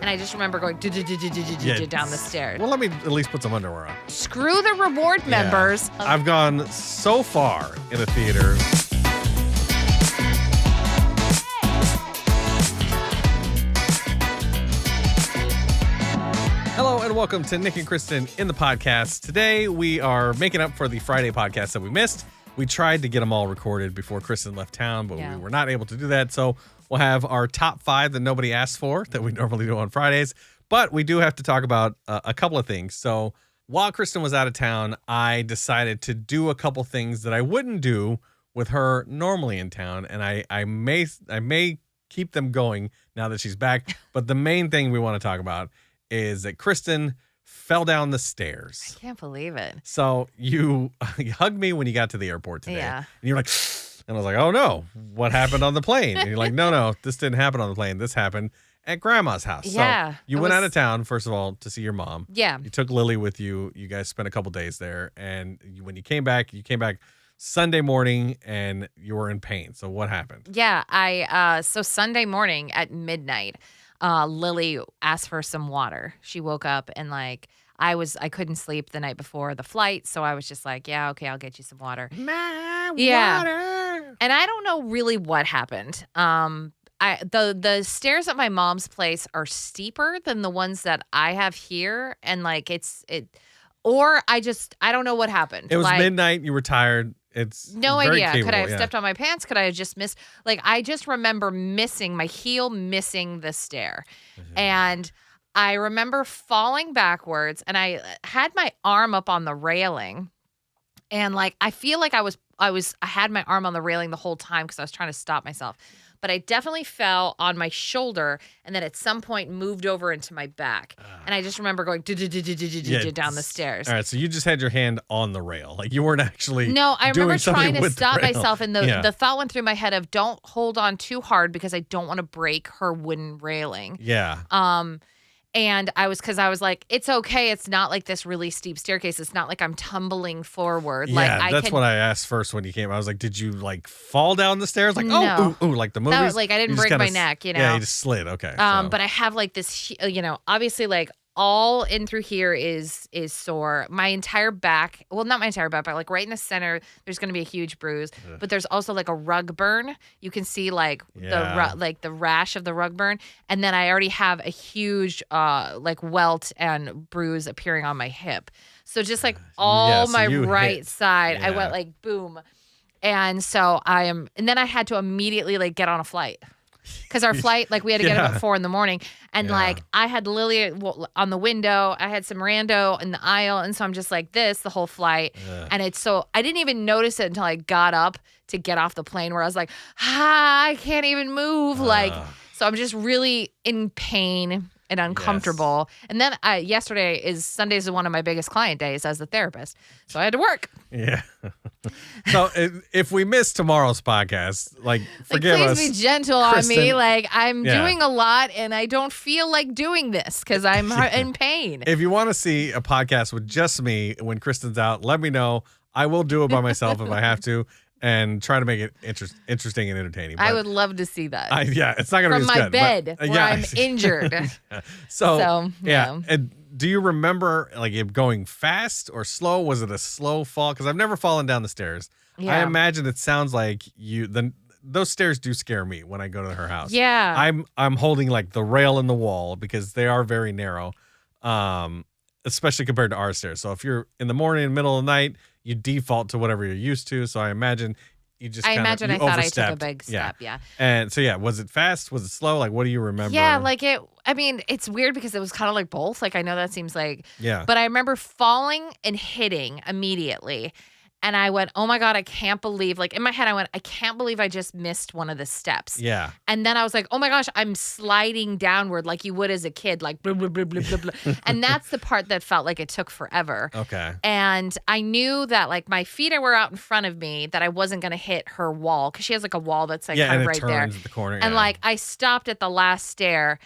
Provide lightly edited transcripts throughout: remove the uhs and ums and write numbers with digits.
And I just remember going down the stairs. Well, let me at least put some underwear on. Screw the reward members. I've gone so far in a theater. Hello and welcome to Nick and Kristen in the podcast. Today we are making up for the Friday podcast that we missed. We tried to get them all recorded before Kristen left town, but we were not able to do that. So we'll have our top 5 that nobody asked for that we normally do on Fridays. But we do have to talk about a couple of things. So while Kristen was out of town, I decided to do a couple things that I wouldn't do with her normally in town. And I may keep them going now that she's back. But the main thing we want to talk about is that Kristen fell down the stairs. I can't believe it. So you hugged me when you got to the airport today. Yeah. And you're like, and I was like, oh no, what happened on the plane? And you're like, no, this didn't happen on the plane. This happened at Grandma's house. Yeah. So you went out of town, first of all, to see your mom. Yeah. You took Lily with you. You guys spent a couple days there. And when you came back Sunday morning and you were in pain. So what happened? Yeah. So Sunday morning at midnight, Lily asked for some water. She woke up and I couldn't sleep the night before the flight, so I was just like, yeah, okay, I'll get you some water. Water. And I don't know really what happened. The stairs at my mom's place are steeper than the ones that I have here, and I don't know what happened. It was midnight, you were tired. It's no very idea. capable, Could I have stepped on my pants? Could I have just missed? I just remember my heel missing the stair. Mm-hmm. And I remember falling backwards, and I had my arm up on the railing. And I feel like I had my arm on the railing the whole time because I was trying to stop myself. But I definitely fell on my shoulder and then at some point moved over into my back. And I just remember going down the stairs. All right, so you just had your hand on the rail. You weren't actually No, I remember trying to stop rail. myself. And the thought went through my head of don't hold on too hard because I don't want to break her wooden railing. Yeah. And I was like, it's okay. It's not like this really steep staircase. It's not like I'm tumbling forward. Yeah, that's what I asked first when you came. I was like, did you fall down the stairs? No. Ooh, like the movies? I didn't break my neck, Yeah, you just slid. Okay. But I have this, obviously all in through here is sore. My entire back, well, not my entire back, but right in the center, there's going to be a huge bruise. Ugh. But there's also a rug burn. You can see the rash of the rug burn, and then I already have a huge welt and bruise appearing on my hip. So just my right side, I went boom, and so and then I had to immediately get on a flight. Because our flight, we had to get up at 4 a.m. And I had Lily on the window. I had some rando in the aisle. And so I'm just this the whole flight. And I didn't even notice it until I got up to get off the plane where I was like, I can't even move. So I'm just really in pain and uncomfortable. Yes. And then Sundays is one of my biggest client days as a therapist. So I had to work. Yeah. So if we miss tomorrow's podcast, forgive us. Please be gentle Kristen, on me. I'm doing a lot and I don't feel like doing this because I'm in pain. If you want to see a podcast with just me when Kristen's out, let me know. I will do it by myself if I have to. And try to make it interesting and entertaining. But I would love to see that. It's not going to be as good. From my bed where I'm injured. So, And do you remember it going fast or slow? Was it a slow fall? Because I've never fallen down the stairs. Yeah. I imagine it sounds like those stairs do scare me when I go to her house. Yeah. I'm holding the rail in the wall because they are very narrow, especially compared to our stairs. So if you're in the morning, middle of the night, you default to whatever you're used to. So I imagine you just I thought I took a overstepped. big step, yeah. And so, was it fast? Was it slow? What do you remember? Yeah, it's weird because it was kind of both. I know that seems yeah. But I remember falling and hitting immediately. And I went, oh my God, I can't believe, in my head, I went, I can't believe I just missed one of the steps. Yeah. And then I was like, oh my gosh, I'm sliding downward like you would as a kid, blah, blah, blah, blah, blah, blah. And that's the part that felt like it took forever. Okay. And I knew that my feet were out in front of me, that I wasn't going to hit her wall because she has a wall that's kind of right there. At the corner. And I stopped at the last stair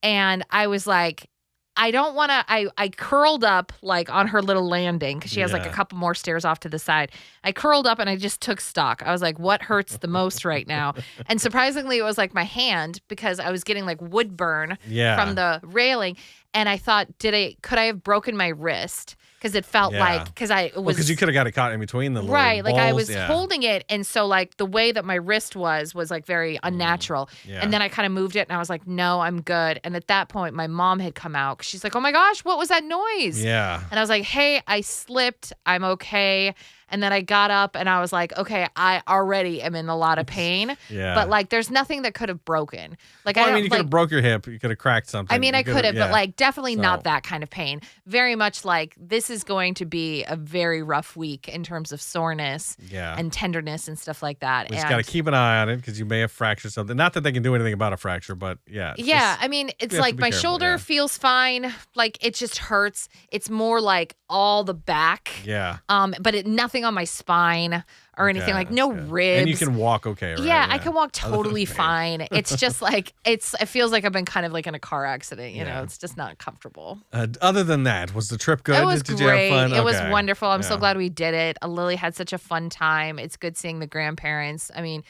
and I was like, I don't want to. I curled up like on her little landing because she has like a couple more stairs off to the side. I curled up and I just took stock. I was like, what hurts the most right now? And surprisingly, it was like my hand because I was getting like wood burn from the railing. And I thought, could I have broken my wrist? Because it felt like, because you could have got it caught in between the little right, like I balls. was holding it, and so like the way that my wrist was like very unnatural. And then I kind of moved it, and I was like, no, I'm good. And at that point, my mom had come out. She's like, oh my gosh, what was that noise? Yeah. And I was like, hey, I slipped. I'm okay. And then I got up and I was like, okay, I already am in a lot of pain. But like, there's nothing that could have broken. Like, well, I mean, you could have broke your hip. You could have cracked something. I mean, I could have, but like, definitely not that kind of pain. Very much like this is going to be a very rough week in terms of soreness and tenderness and stuff like that. We just got to keep an eye on it because you may have fractured something. Not that they can do anything about a fracture, but yeah. I mean, it's like my shoulder feels fine. Like it just hurts. It's more like all the back. Yeah. But nothing on my spine or anything, like no ribs. And you can walk okay, right? Yeah, I can walk totally fine. It's just like it feels like I've been kind of like in a car accident, you know. It's just not comfortable. Other than that, was the trip good? It was Did great. You have fun? It was wonderful. I'm so glad we did it. Lily had such a fun time. It's good seeing the grandparents. I mean,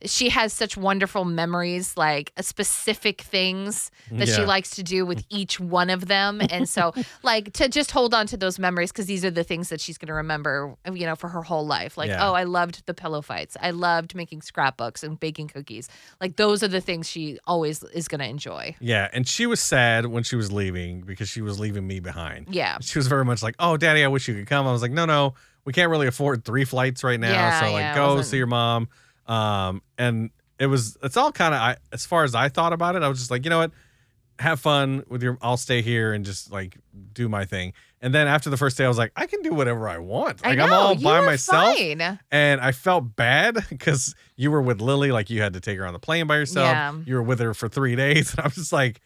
she has such wonderful memories, like specific things that she likes to do with each one of them. And so like to just hold on to those memories, because these are the things that she's going to remember, you know, for her whole life. Like, oh, I loved the pillow fights. I loved making scrapbooks and baking cookies. Like those are the things she always is going to enjoy. Yeah. And she was sad when she was leaving because she was leaving me behind. Yeah. She was very much like, oh, Daddy, I wish you could come. I was like, no, we can't really afford 3 flights right now. So like go see your mom. And it's all kind of, as far as I thought about it, I was just like, you know what, have fun with I'll stay here and just like do my thing. And then after the first day, I was like, I can do whatever I want. Like I'm all by myself. Fine. And I felt bad because you were with Lily, like you had to take her on the plane by yourself. Yeah. You were with her for 3 days. And I was just like,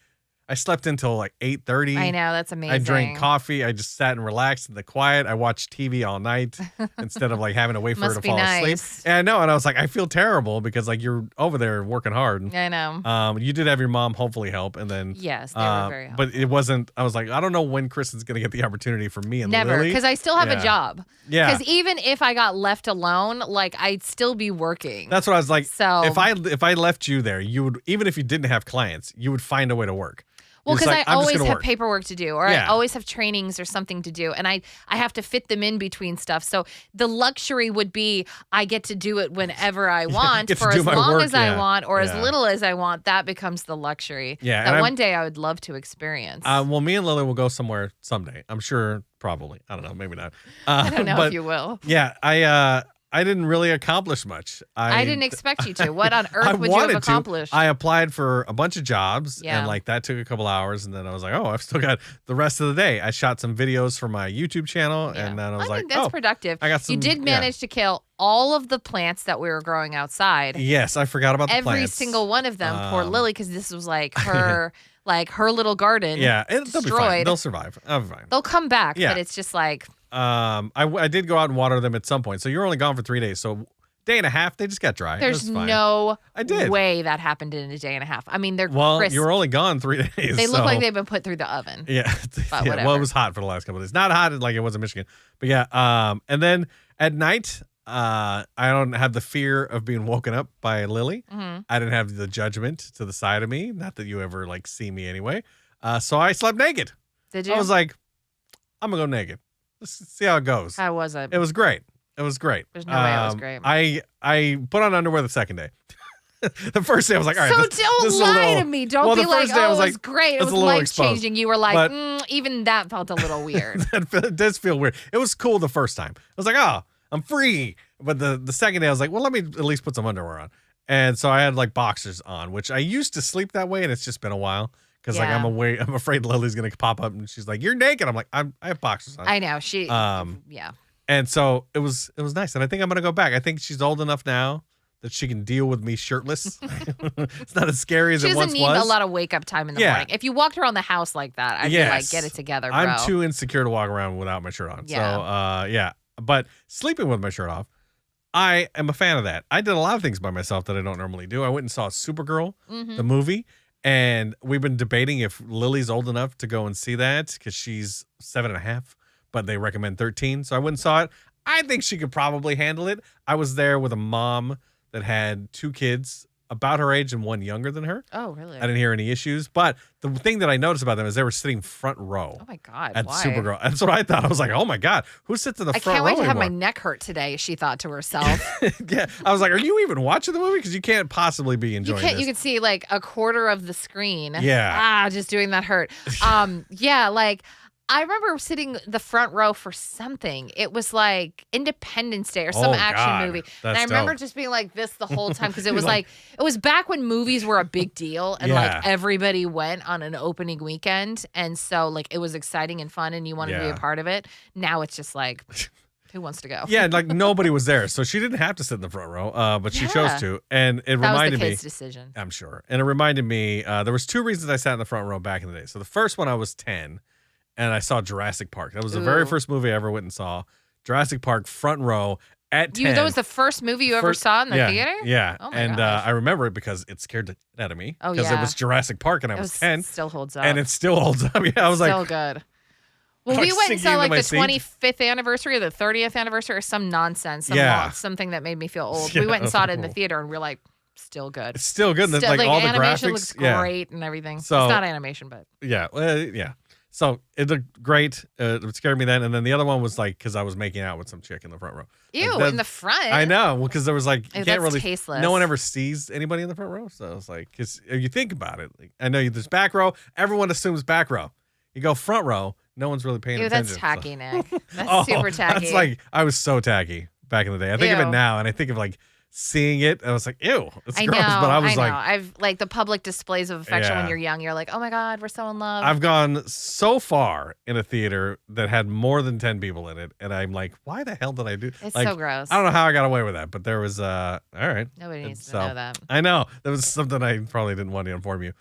I slept until like 8:30. I know, that's amazing. I drank coffee. I just sat and relaxed in the quiet. I watched TV all night instead of like having to wait for her to fall asleep. And I know, and I was like, I feel terrible because like you're over there working hard. I know. You did have your mom hopefully help, and then yes, they were very helpful. But it wasn't. I was like, I don't know when Kristen's gonna get the opportunity for me and never, Lily. because I still have a job. Yeah. Because even if I got left alone, like I'd still be working. That's what I was like. So if I left you there, you would, even if you didn't have clients, you would find a way to work. Well, because like, I always have paperwork to do, or I Yeah. always have trainings or something to do, and I have to fit them in between stuff. So the luxury would be I get to do it whenever I want for as long as I want or as little as I want. That becomes the luxury that one day I would love to experience. Well, me and Lily will go somewhere someday. I'm sure, probably. I don't know, maybe not. I don't know if you will. Yeah, I didn't really accomplish much. I didn't expect you to. What on earth would you have accomplished? I applied for a bunch of jobs, Yeah. and like that took a couple hours, and then I was like, oh, I've still got the rest of the day. I shot some videos for my YouTube channel, Yeah. and then I was like, that's productive. I got some. You did manage to kill all of the plants that we were growing outside. Yes, I forgot about the Every plants. single one of them. Poor Lily, because this was like her. Like her little garden. Yeah, they'll be fine. destroyed. They'll survive. I'll be fine. They'll come back, Yeah. but it's just like I did go out and water them at some point. So you're only gone for 3 days. So day and a half, they just got dry. there's It was fine. no I did. way that happened in a day and a half. I mean, they're Well, crisp. you were only gone 3 days. They look so- like they've been put through the oven. Yeah. But Well, whatever. it was hot for the last couple of days. Not hot like it was in Michigan, but yeah. And then at night, I don't have the fear of being woken up by Lily. Mhm. I didn't have the judgment to the side of me. Not that you ever like see me anyway. So I slept naked. Did you? I was like, I'm gonna go naked. Let's see how it goes. How was it? It was great. It was great. There's no way it was great. I put on underwear the second day. The first day I was like, all right. So this don't is a lie little- to me. Don't Well, be the like, first day I oh, was it was like, great. It it's was a little life exposed. changing. You were like, But- even that felt a little weird. It does feel weird. It was cool the first time. I was like, oh, I'm free. But the second day I was like, well, let me at least put some underwear on. And so I had like boxers on, which I used to sleep that way, and it's just been a while. Because like Yeah. I'm afraid Lily's gonna pop up and she's like, you're naked. I'm like, I have boxers on. I know. She, Um, yeah. And so it was nice. And I think I'm gonna go back. I think she's old enough now that she can deal with me shirtless. It's not as scary as She it doesn't once need was. a lot of wake up time in the Yeah. morning. If you walked around the house like that, I'd be like, get it together, bro. I'm too insecure to walk around without my shirt on. Yeah. So yeah. But sleeping with my shirt off, I am a fan of that. I did a lot of things by myself that I don't normally do. I went and saw Supergirl, Mm-hmm. the movie, And we've been debating if Lily's old enough to go and see that because she's 7.5, but they recommend 13. So I went and saw it. I think she could probably handle it. I was there with a mom that had 2 kids about her age and one younger than her. Oh, really? I didn't hear any issues. But the thing that I noticed about them is they were sitting front row. Oh, my God. At why? Supergirl. That's what I thought. I was like, oh, my God. Who sits in the front row I can't wait to have anymore? my neck hurt today, she thought to herself. Yeah. I was like, are you even watching the movie? Because you can't possibly be enjoying this. You can see like a quarter of the screen. Yeah. Just doing that hurt. Yeah, like I remember sitting the front row for something. It was like Independence Day or some action movie. And I remember just being like this the whole time because it was like it was back when movies were a big deal and like everybody went on an opening weekend. And so like it was exciting and fun and you wanted to be a part of it. Now it's just like who wants to go? Yeah, like nobody was there. So she didn't have to sit in the front row, but she chose to. And it reminded me. That was the kid's decision. I'm sure. And it reminded me, there was 2 reasons I sat in the front row back in the day. So the first one, I was 10. And I saw Jurassic Park. That was the very first movie I ever went and saw. Jurassic Park, front row at 10. That was the first movie you ever saw in the theater? Yeah. Oh and I remember it because it scared the shit out of me. Oh, because it was Jurassic Park and I was 10. It still holds up. And it still holds up. Yeah, I was still good. Well, we went and saw like the 25th anniversary or the 30th anniversary or some nonsense. Something that made me feel old. We went and saw it in the theater and we're like, still good. It's still good. Still, like all the animation graphics looks great and everything. So, it's not animation, but. Yeah. Yeah. So it looked great. It scared me then. And then the other one was like, because I was making out with some chick in the front row. Ew, like in the front? I know. Well, because there was like, you can't really, tasteless. No one ever sees anybody in the front row. So it's like, because if you think about it, like, I know there's back row. Everyone assumes back row. You go front row, no one's really paying attention. That's tacky, Nick. That's super tacky. That's like, I was so tacky back in the day. I think of it now and I think of like, seeing it, I was like, ew, it's gross. But I was like, I've like the public displays of affection when you're young. You're like, oh my God, we're so in love. I've gone so far in a theater that had more than 10 people in it, and I'm like, why the hell did I do? It's like, so gross. I don't know how I got away with that, but there was all right. Nobody needs to know that. I know that was something I probably didn't want to inform you.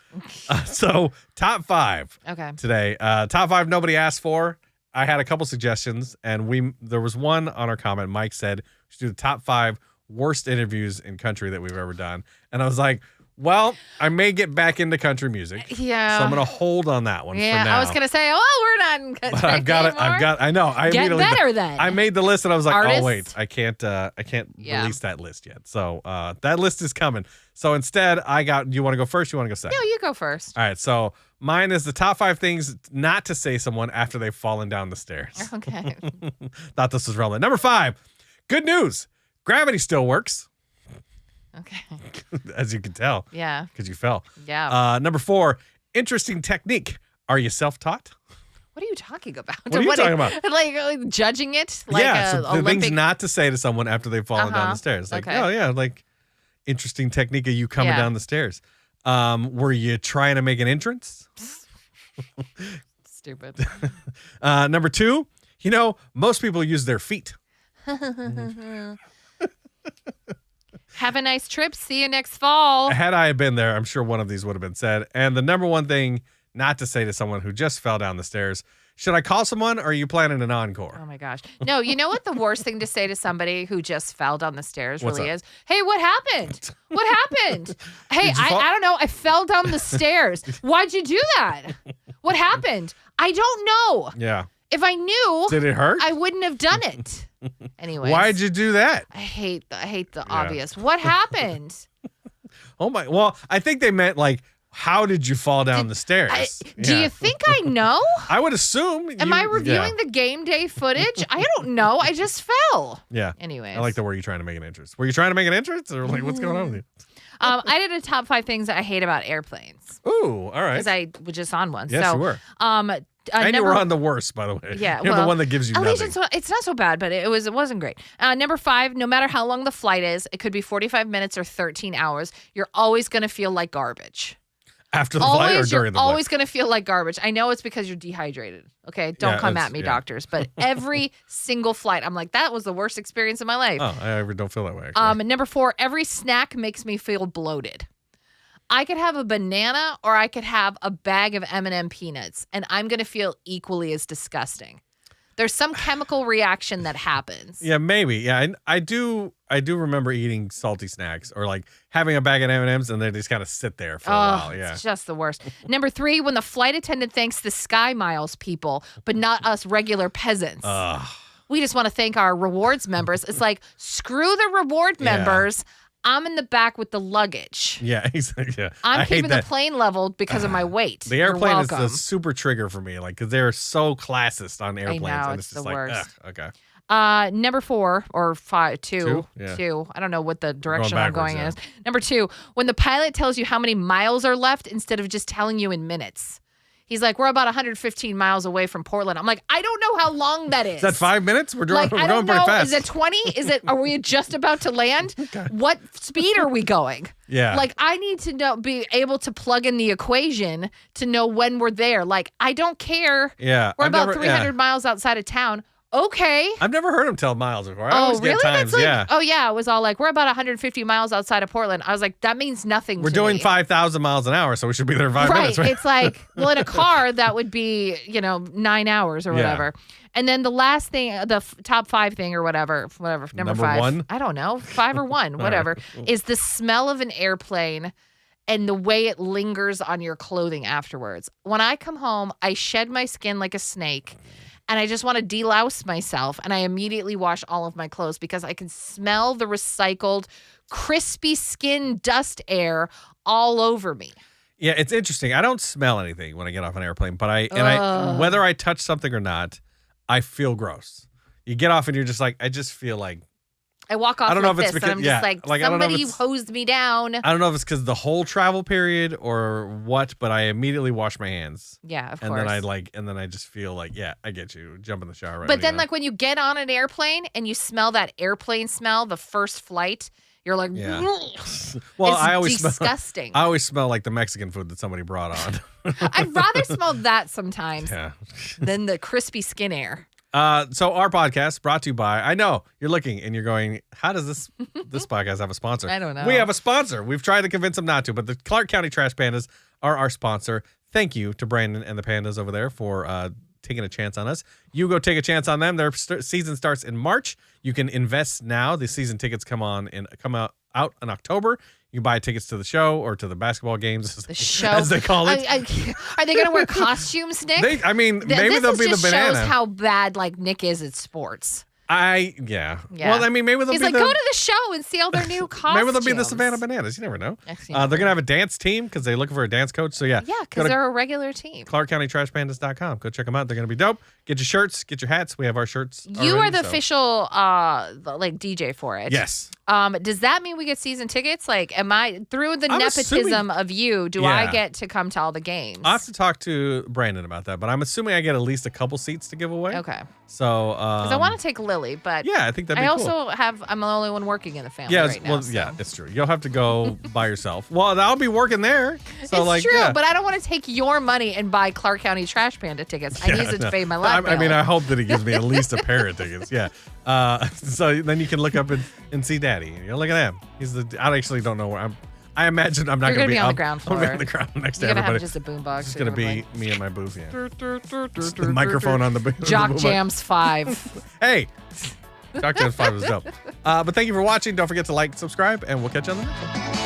So top 5. Okay. Today, top 5 nobody asked for. I had a couple suggestions, and there was one on our comment. Mike said we should do the top 5 worst interviews in country that we've ever done. And I was like, well, I may get back into country music. Yeah. So I'm going to hold on that one for now. I was going to say, oh, we're not in country But I've got it. I know. Get better then. I made the list and I was like, Artists? oh, wait, I can't release that list yet. So that list is coming. So instead, do you want to go first? You want to go second? No, you go first. All right. So mine is the top 5 things not to say to someone after they've fallen down the stairs. Okay. Thought this was relevant. Number 5, good news. Gravity still works. Okay. As you can tell. Yeah. Because you fell. Yeah. Number 4, interesting technique. Are you self-taught? What are you talking about? What are you talking about? Like judging it? Like so the things not to say to someone after they've fallen down the stairs. Like, oh, yeah, like interesting technique of you coming down the stairs. Were you trying to make an entrance? Stupid. Number 2, most people use their feet. Have a nice trip. See you next fall. Had I been there, I'm sure one of these would have been said. And the number 1 thing not to say to someone who just fell down the stairs, should I call someone or are you planning an encore? Oh my gosh. No, you know what the worst thing to say to somebody who just fell down the stairs What's really up? is? Hey, what happened? What happened? Hey, I don't know. I fell down the stairs. Why'd you do that? What happened? I don't know. Yeah. If I knew, did it hurt? I wouldn't have done it. Anyways. Why'd you do that? I hate the obvious. What happened? Oh my. Well, I think they meant like, how did you fall down the stairs? Do you think I know? I would assume. Am I reviewing the game day footage? I don't know. I just fell. Yeah. Anyways. I like the were you trying to make an entrance? Were you trying to make an entrance or like what's going on with you? I did a top 5 things that I hate about airplanes. Ooh, all right. Because I was just on one. Yes, so, you were. And you were on the worst, by the way. Yeah, You're the one that gives you nothing. It's not so bad, but it wasn't great. Number 5, no matter how long the flight is, it could be 45 minutes or 13 hours, you're always going to feel like garbage. After the flight or during the flight? You're always going to feel like garbage. I know it's because you're dehydrated. Okay, don't come at me, doctors. But every single flight, I'm like, that was the worst experience of my life. Oh, I don't feel that way, actually. Number 4, every snack makes me feel bloated. I could have a banana or I could have a bag of M&M peanuts, and I'm going to feel equally as disgusting. There's some chemical reaction that happens. Yeah, maybe. Yeah, I do remember eating salty snacks or like having a bag of M&Ms and they just kind of sit there for a while. Yeah. It's just the worst. Number 3, when the flight attendant thanks the Sky Miles people, but not us regular peasants. We just want to thank our rewards members. It's like, screw the reward members. I'm in the back with the luggage. Yeah, exactly. Yeah. I'm keeping the plane leveled because of my weight. The airplane is the super trigger for me, like, because they're so classist on airplanes. I know, and it's just the like, worst. Okay. Number 4 or 5, 2. Yeah. 2. I don't know what the direction I'm going yeah. is. Number 2, when the pilot tells you how many miles are left instead of just telling you in minutes. He's like, we're about 115 miles away from Portland. I'm like, I don't know how long that is. Is that 5 minutes? We're going pretty fast. Is it 20? Are we just about to land? Okay. What speed are we going? Yeah. Like, I need to be able to plug in the equation to know when we're there. Like, I don't care. Yeah. We're about 300 miles outside of town. Okay. I've never heard him tell miles before. I always really? get times. That's like, yeah. Oh, yeah. It was all like, we're about 150 miles outside of Portland. I was like, that means nothing We're to doing me. 5,000 miles an hour, so we should be there in 5 minutes, right? It's like, well, in a car, that would be, 9 hours or whatever. And then the last thing, the top 5 thing or whatever, number 5. 1? I don't know, 5 or 1, whatever, is the smell of an airplane and the way it lingers on your clothing afterwards. When I come home, I shed my skin like a snake. And I just want to delouse myself. And I immediately wash all of my clothes because I can smell the recycled, crispy skin dust air all over me. Yeah, it's interesting. I don't smell anything when I get off an airplane, but whether I touch something or not, I feel gross. You get off and you're just like, I just feel like, I walk off I don't know like if it's this, because, and I'm just like somebody hosed me down. I don't know if it's because the whole travel period or what, but I immediately wash my hands. Yeah, of and course. Then I just feel like, yeah, I get you. Jump in the shower. But then, like when you get on an airplane and you smell that airplane smell, the first flight, you're like, yeah. Well, it's I always disgusting. I always smell like the Mexican food that somebody brought on. I'd rather smell that sometimes yeah. than the crispy skin air. So our podcast brought to you by, I know you're looking and you're going, how does this podcast have a sponsor? I don't know. We have a sponsor. We've tried to convince them not to, but the Clark County Trash Pandas are our sponsor. Thank you to Brandon and the Pandas over there for taking a chance on us. You go take a chance on them. Their season starts in March. You can invest now. The season tickets come out in October. You can buy tickets to the show or to the basketball games, the show, as they call it. Are they going to wear costumes, Nick? Maybe they'll be the banana. This shows how bad Nick is at sports. Yeah. Well, I mean, maybe they'll He's be like, go to the show and see all their new costumes. Maybe they'll be the Savannah Bananas. You never know. They're going to have a dance team because they're looking for a dance coach. So, yeah. Yeah, because they're a regular team. ClarkCountyTrashPandas.com. Go check them out. They're going to be dope. Get your shirts. Get your hats. We have our shirts You are the official DJ for it. Yes. Does that mean we get season tickets? Like, am I, through the nepotism of you, do I get to come to all the games? I'll have to talk to Brandon about that, but I'm assuming I get at least a couple seats to give away. Okay. So, because I want to take Lily, but yeah, I think that'd be cool. also I'm the only one working in the family right now. Well, yeah, it's true. You'll have to go by yourself. Well, I'll be working there. So it's true, but I don't want to take your money and buy Clark County Trash Panda tickets. I need to pay my life bill. I mean, I hope that he gives me at least a pair of tickets. Yeah. So then you can look up and see Daddy. Look at him. I actually don't know where I imagine I'm not going to be on the ground floor. I'm going to be on the ground next You're to everybody. Have just a boombox. It's going to be me and my booth. Yeah. Just the microphone on the booth. Jock Jams 5. Hey, Jock Jams 5 is dope. But thank you for watching. Don't forget to like, subscribe, and we'll catch you on the next one.